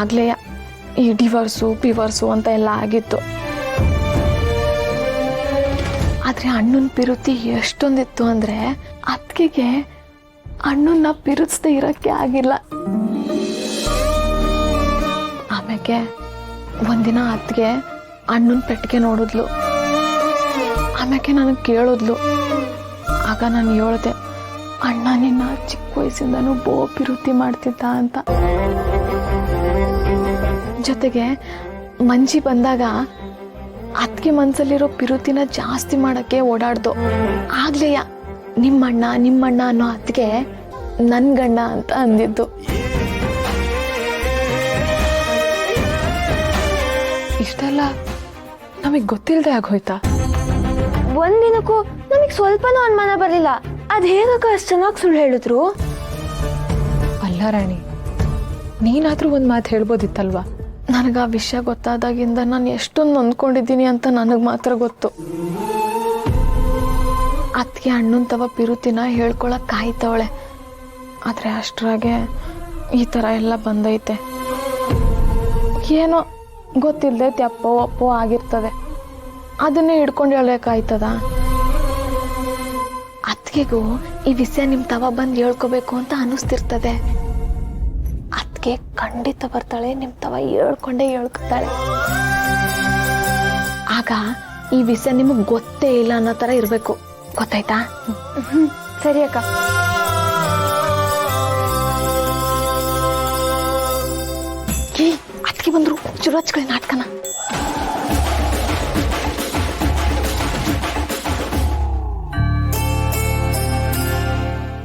ಆಗಲೇ ಈ ಡಿವರ್ಸು ಅಂತ ಎಲ್ಲ ಆಗಿತ್ತು. ಆದರೆ ಅಣ್ಣನ ಪಿರುತಿ ಎಷ್ಟೊಂದಿತ್ತು ಅಂದರೆ ಅತ್ತಿಗೆಗೆ ಅಣ್ಣನ ಪಿರುತ್ಸ್ದೆ ಇರೋಕ್ಕೆ ಆಗಿಲ್ಲ. ಆಮೇಲೆ ಒಂದಿನ ಅತ್ತಿಗೆ ಅಣ್ಣನ ಪೆಟ್ಟಿಗೆ ನೋಡಿದ್ಲು. ಆಮೇಲೆ ನನಗೆ ಕೇಳಿದ್ಲು. ಆಗ ನಾನು ಹೇಳ್ದೆ, ಅಣ್ಣ ನಿನ್ನ ಚಿಕ್ಕ ವಯಸ್ಸಿಂದನೂ ಪಿರುತಿ ಮಾಡ್ತಿದ್ದ ಅಂತ. ಜೊತೆಗೆ ಮಂಜಿ ಬಂದಾಗ ಅತ್ತಿಗೆ ಮನ್ಸಲ್ಲಿರೋ ಪಿರುತಿನ ಜಾಸ್ತಿ ಮಾಡಕ್ಕೆ ಓಡಾಡ್ದು. ಆಗ್ಲೇಯ ನಿಮ್ಮಣ್ಣ ಅನ್ನೋ ಅತ್ತಿಗೆ ನನ್ ಗಂಡ ಅಂತ ಅಂದಿದ್ದು. ಇಷ್ಟೆಲ್ಲ ನಮಗ್ ಗೊತ್ತಿಲ್ದೆ ಆಗೋಯ್ತಾ? ಒಂದಿನಕ್ಕೂ ನಮಗ್ ಸ್ವಲ್ಪನೂ ಅನುಮಾನ ಬರ್ಲಿಲ್ಲ. ಅದ್ ಹೇಗಕ್ಕ ಅಷ್ಟು ಚೆನ್ನಾಗಿ ಸುಳ್ಳು ಹೇಳಿದ್ರು? ಅಲ್ಲ ರಾಣಿ, ನೀನಾದ್ರೂ ಒಂದ್ ಮಾತು ಹೇಳ್ಬೋದಿತ್ತಲ್ವಾ? ನನಗೆ ಆ ವಿಷಯ ಗೊತ್ತಾದಾಗಿಂದ ನಾನು ಎಷ್ಟೊಂದು ನೊಂದ್ಕೊಂಡಿದ್ದೀನಿ ಅಂತ ನನಗೆ ಮಾತ್ರ ಗೊತ್ತು. ಅತ್ತಿಗೆ ಅಣ್ಣನ ತವ ಪಿರುತಿನ ಹೇಳ್ಕೊಳಕ್ ಕಾಯ್ತವಳೆ. ಆದರೆ ಅಷ್ಟರಾಗೆ ಈ ಥರ ಎಲ್ಲ ಬಂದೈತೆ. ಏನೋ ಗೊತ್ತಿಲ್ಲದೆ ತೆಪ್ಪೋ ಒಪ್ಪೋ ಆಗಿರ್ತದೆ, ಅದನ್ನೇ ಹಿಡ್ಕೊಂಡು ಹೇಳ್ಬೇಕಾಯ್ತದ? ಅತ್ತಿಗೆಗೂ ಈ ವಿಷಯ ನಿಮ್ಮ ತವ ಬಂದು ಹೇಳ್ಕೋಬೇಕು ಅಂತ ಅನ್ನಿಸ್ತಿರ್ತದೆ. ಅತ್ತಿಗೆ ಖಂಡಿತ ಬರ್ತಾಳೆ, ನಿಮ್ಮ ತವ ಹೇಳ್ಕೊಂಡೇ ಹೇಳ್ಕೊತಾಳೆ. ಆಗ ಈ ವಿಷಯ ನಿಮಗೆ ಗೊತ್ತೇ ಇಲ್ಲ ಅನ್ನೋ ಥರ ಇರಬೇಕು. ಗೊತ್ತಾಯ್ತಾ? ಸರಿ ಅಕ್ಕ. ಅತ್ತಿಗೆ ಬಂದ್ರು, ಚುರು ಹಚ್ಕೊಳ್ಳಿ ನಾಟಕನ.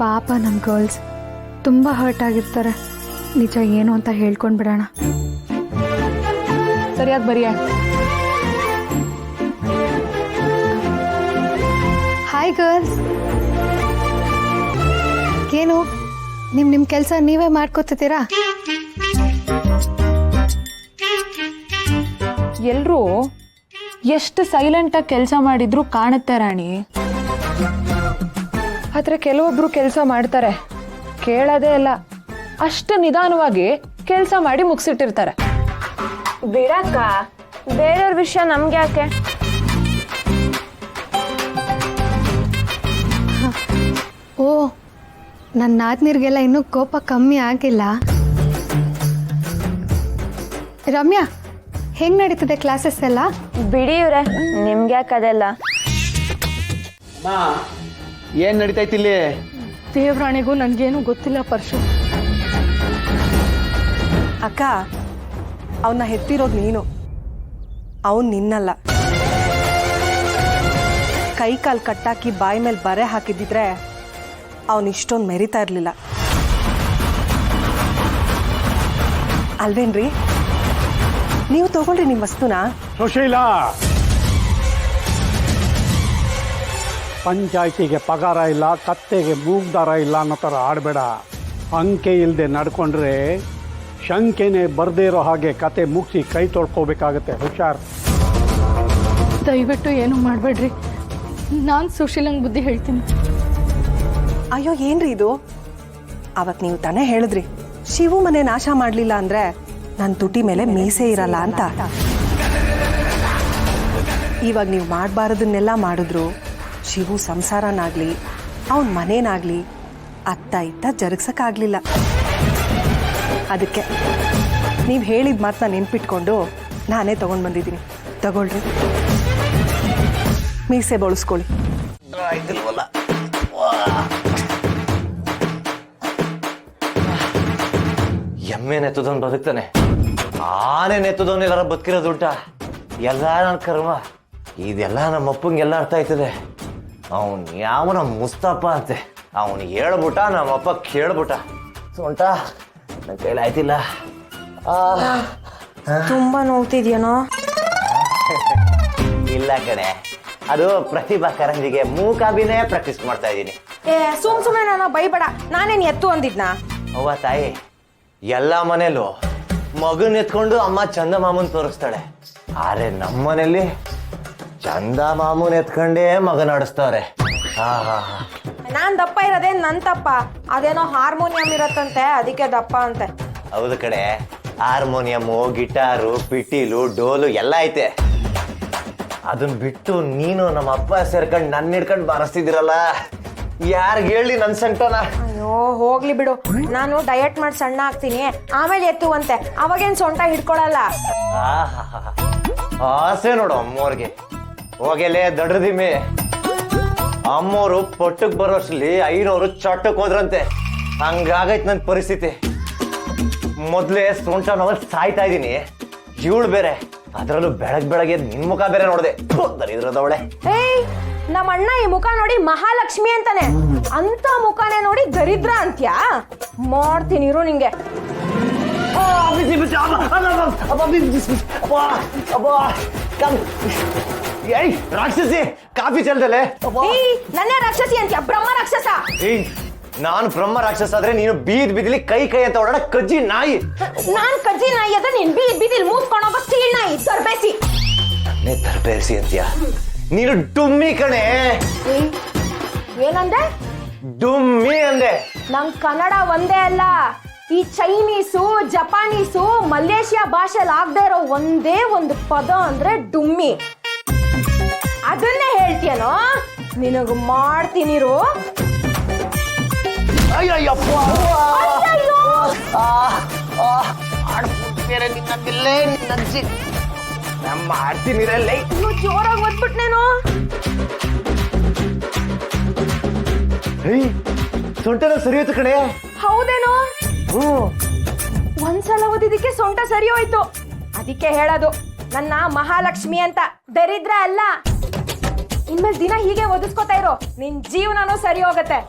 ಪಾಪ ನಮ್ಮ ಗರ್ಲ್ಸ್ ತುಂಬ ಹರ್ಟ್ ಆಗಿರ್ತಾರೆ. ನಿಜ ಏನು ಅಂತ ಹೇಳ್ಕೊಂಡು ಬಿಡೋಣ. ಸರಿಯಾಗಿ ಬರಿಯ. Hi girls. ಏನು ನಿಮ್ಮ ಕೆಲಸ ನೀವೇ ಮಾಡ್ಕೋತಿದ್ದೀರಾ? ಎಲ್ರೂ ಎಷ್ಟು ಸೈಲೆಂಟಾಗಿ ಕೆಲಸ ಮಾಡಿದ್ರು ಕಾಣುತ್ತೆ ರಾಣಿ. ಆದ್ರೆ ಕೆಲವೊಬ್ರು ಕೆಲಸ ಮಾಡ್ತಾರೆ, ಕೇಳೋದೇ ಇಲ್ಲ, ಅಷ್ಟು ನಿಧಾನವಾಗಿ ಕೆಲಸ ಮಾಡಿ ಮುಗಿಸಿಟ್ಟಿರ್ತಾರೆ. ಬಿಡಕ್ಕ, ಬೇರೆಯವ್ರ ವಿಷಯ ನಮ್ಗೆ ಯಾಕೆ? ಓ, ನನ್ನ ನಾದ್ನೀರಿಗೆಲ್ಲ ಇನ್ನೂ ಕೋಪ ಕಮ್ಮಿ ಆಗಿಲ್ಲ. ರಮ್ಯಾ, ಹೆಂಗ್ ನಡೀತದೆ ಕ್ಲಾಸಸ್ ಎಲ್ಲ? ಬಿಡಿ ಇವ್ರೆ, ನಿಮ್ಗೆ ಯಾಕೆ ಅದೆಲ್ಲ? ಏನ್ ನಡೀತೈತಿ ಇಲ್ಲಿ? ದೇವ್ರಾಣಿಗೂ ನನ್ಗೇನು ಗೊತ್ತಿಲ್ಲ ಪರ್ಶು. ಅಕ್ಕ, ಅವನ್ನ ಹೆತ್ತಿರೋದು ನೀನು, ಅವನು ನಿನ್ನಲ್ಲ. ಕೈ ಕಾಲು ಕಟ್ಟಾಕಿ ಬಾಯಿ ಮೇಲೆ ಬರೆ ಹಾಕಿದ್ದಿದ್ರೆ ಅವನು ಇಷ್ಟೊಂದು ಮೆರಿತಾ ಇರಲಿಲ್ಲ ಅಲ್ವೇನ್ರಿ? ನೀವು ತಗೊಳ್ರಿ ನಿಮ್ಮ ವಸ್ತುನ. ಸುಶೀಲಾ, ಪಂಚಾಯ್ತಿಗೆ ಪಗಾರ ಇಲ್ಲ, ಕತ್ತೆಗೆ ಮೂಗ್ದಾರ ಇಲ್ಲ ಅನ್ನೋ ಥರ ಆಡಬೇಡ. ಅಂಕೆ ಇಲ್ಲದೆ ನಡ್ಕೊಂಡ್ರೆ ಶಂಕೆನೆ ಬರ್ದೇ ಇರೋ ಹಾಗೆ ಕತೆ ಮುಗಿಸಿ ಕೈ ತೊಳ್ಕೋಬೇಕಾಗತ್ತೆ. ಹುಷಾರ್. ದಯವಿಟ್ಟು ಏನು ಮಾಡಬೇಡ್ರಿ, ನಾನು ಸುಶೀಲಂಗೆ ಬುದ್ಧಿ ಹೇಳ್ತೀನಿ. ಅಯ್ಯೋ, ಏನ್ರಿ ಇದು? ಅವತ್ತು ನೀವು ತಾನೇ ಹೇಳಿದ್ರಿ, ಶಿವು ಮನೆ ನಾಶ ಮಾಡಲಿಲ್ಲ ಅಂದ್ರೆ ನನ್ನ ತುಟಿ ಮೇಲೆ ಮೀಸೆ ಇರಲ್ಲ ಅಂತ. ಇವಾಗ ನೀವು ಮಾಡಬಾರದನ್ನೆಲ್ಲ ಮಾಡಿದ್ರು ಶಿವು ಸಂಸಾರನಾಗ್ಲಿ ಅವನ ಮನೇನಾಗ್ಲಿ ಅತ್ತ ಇತ್ತ ಜರುಗ್ಸಕ್ಕಾಗಲಿಲ್ಲ. ಅದಕ್ಕೆ ನೀವು ಹೇಳಿದ ಮಾತನ್ನ ನೆನ್ಪಿಟ್ಕೊಂಡು ನಾನೇ ತಗೊಂಡು ಬಂದಿದ್ದೀನಿ. ತಗೊಳ್ರಿ, ಮೀಸೆ ಬಳಸ್ಕೊಳ್ಳಿ. ಎಮ್ಮೆ ನೆತ್ತದವನು ಬದುಕ್ತಾನೆ, ಆನೆ ನೆತ್ತದವನು ಎಲ್ಲಾರ ಬದುಕಿರೋದು ಉಲ್ಟಾ. ಎಲ್ಲ ನನ್ನ ಕರ್ಮ. ಇದೆಲ್ಲ ನಮ್ಮ ಅಪ್ಪಂಗೆಲ್ಲ ಅರ್ಥ ಆಯ್ತದೆ. ಅವನು ಯಾವನ ಮುಸ್ತಪ್ಪ ಅಂತೆ, ಅವನು ಹೇಳ್ಬಿಟ್ಟ, ನಮ್ಮಪ್ಪ ಕೇಳ್ಬಿಟ್ಟ. ಸೊಂಟ ನನ್ನ ಕೈಲಿ ಆಯ್ತಿಲ್ಲ. ತುಂಬಾ ನೋವ್ತಿದ್ಯೇನೋ? ಇಲ್ಲ ಕಣೆ, ಅದು ಪ್ರತಿಭಾ ಕಾರಂಜಿಗೆ ಮೂಕಾಭಿನಯ ಪ್ರಾಕ್ಟೀಸ್ ಮಾಡ್ತಾ ಇದ್ದೀನಿ. ಸುಮ್ನೆ ನಾನು ಬೈಬೇಡ, ನಾನೇನು ಎತ್ತು ಅಂದಿದ್ನಾ? ಅವ್ವ ತಾಯಿ, ಎಲ್ಲ ಮನೇಲೂ ಮಗನ್ ಎತ್ಕೊಂಡು ಅಮ್ಮ ಚಂದ ಮಾಮೂನ್ ತೋರಿಸ್ತಾಳೆ. ಆದ್ರೆ ನಮ್ಮ ಮನೇಲಿ ಚಂದ ಮಾಮೂನ್ ಎತ್ಕೊಂಡೇ ಮಗನ ಆಡಿಸ್ತಾವ್ರೆ. ನಾನ್ ದಪ್ಪ ಇರೋದೇ ನನ್ ತಪ್ಪ. ಅದೇನೋ ಹಾರ್ಮೋನಿಯಂ ಇರತ್ತಂತೆ, ಅದಕ್ಕೆ ದಪ್ಪ ಅಂತೆ. ಹೌದು ಕಡೆ, ಹಾರ್ಮೋನಿಯಮು, ಗಿಟಾರು, ಪಿಟೀಲು, ಡೋಲು ಎಲ್ಲ ಐತೆ. ಅದನ್ನ ಬಿಟ್ಟು ನೀನು ನಮ್ಮ ಅಪ್ಪ ಸೇರ್ಕೊಂಡು ನನ್ನ ಹಿಡ್ಕೊಂಡು ಬಾರಿಸ್ತಿದ್ದೀರಲ್ಲ, ಯಾರಿಗೆ ಹೇಳಿ ನನ್ನ ಸಂಕಟನ? ಅಯ್ಯೋ ಹೋಗ್ಲಿ ಬಿಡು, ನಾನು ಡಯಟ್ ಮಾಡಿ ಸಣ್ಣ ಆಗ್ತೀನಿ, ಆಮೇಲೆ ಎತ್ತುವಂತೆ, ಅವಾಗೇನ್ ಸೊಂಟ ಹಿಡ್ಕೊಳಲ್ಲ. ಆಸೆ ನೋಡು ಅಮ್ಮೋರ್ಗೆ. ಹೋಗೆಲೆ ದಡ್ರದಿಮೆ, ಅಮ್ಮೋರು ಪೊಟ್ಟಕ್ ಬರೋಷ್ರಲ್ಲಿ 500 ಚೊಟ್ಟಕ್ ಹೋದ್ರಂತೆ. ಹಂಗಾಗೈತ್ ನನ್ನ ಪರಿಸ್ಥಿತಿ. ಮೊದ್ಲೇ ಸೊಂಟ ನೋವಲ್ಲಿ ಸಾಯ್ತಾ ಇದ್ದೀನಿ, ಇವಳು ಬೇರೆ ಅದರಲ್ಲೂ ಬೆಳಗ್ಗೆ ನಿನ್ ಮುಖ ಬೇರೆ ನೋಡ್ದೆ. ದರಿದ್ರದವಳೆ. ಏಯ್, ನಮ್ಮ ಅಣ್ಣ ಈ ಮುಖ ನೋಡಿ ಮಹಾಲಕ್ಷ್ಮಿ ಅಂತಾನೆ, ಅಂತ ಮುಖನೇ ನೋಡಿ ದರಿದ್ರ ಅಂತ್ಯಾ? ಮಾಡ್ತೀನಿ ಇರು ನಿಂಗೆ. ರಾಕ್ಷಸಿ, ಕಾಫಿ ಚೆಲ್ದಲೆ. ಏಯ್, ನನ್ನೇ ರಾಕ್ಷಸಿ ಅಂತ್ಯಾ? ಬ್ರಹ್ಮ ರಾಕ್ಷಸ. ಏಯ್, ನಾನು ಬ್ರಹ್ಮ ರಾಕ್ಷಸ ಆದ್ರೆ ನೀನು ಬೀದಿಲಿ ಕೈ ಅಂತ ಓಡಾಡ ಕಜ್ಜಿ ನಾಯಿ. ನಾನ್ ಕಜ್ಜಿ ನಾಯಿ ಅದ, ನೀನ್ ಬೀದಿಲ್ ಮೂಸ್ಕೊಂಡೋಗೋ ಸ್ಟೀಲ್ ನಾಯಿ ತರ್ಬೇಸಿ. ನನ್ನೇ ತರಬೇರಿಸಿ ಅಂತ್ಯಾ? ನೀನು ಡುಮ್ಮಿ ಕಣೆ. ಏನಂದೆ? ಡುಮ್ಮಿ ಅಂದೆ. ನಮ್ ಕನ್ನಡ ಒಂದೇ ಅಲ್ಲ, ಈ ಚೈನೀಸು, ಜಪಾನೀಸು, ಮಲೇಷಿಯಾ ಭಾಷೆಲಿ ಆಗದೆ ಇರೋ ಒಂದೇ ಒಂದು ಪದ ಅಂದ್ರೆ ಡುಮ್ಮಿ. ಅದನ್ನೇ ಹೇಳ್ತೀಯನೋ? ನಿನಗ್ ಮಾಡ್ತೀನಿರು. ಅಯ್ಯಯ್ಯಪ್ಪ, ಅಯ್ಯಯ್ಯೋ! ಮಾಡ್ತೀನಿರಲ್ಲ. ಇನ್ನು ಜೋರಾಗಿ ಒದ್ಬಿಟ್ನೇನೋ. ಸೊಂಟನ ಸರಿಯೋತು ಕಣೆ. ಹೌದೇನೋ? ಒಂದ್ಸಲ ಓದಿದಕ್ಕೆ ಸೊಂಟ ಸರಿ ಹೋಯ್ತು. ಅದಕ್ಕೆ ಹೇಳೋದು ನನ್ನ ಮಹಾಲಕ್ಷ್ಮಿ ಅಂತ, ದರಿದ್ರ ಅಲ್ಲ. ಇನ್ಮೇಲೆ ದಿನ ಹೀಗೆ ಓದಿಸ್ಕೊತಾ ಇರೋ, ನಿನ್ ಜೀವನನೂ ಸರಿ ಹೋಗತ್ತೆ.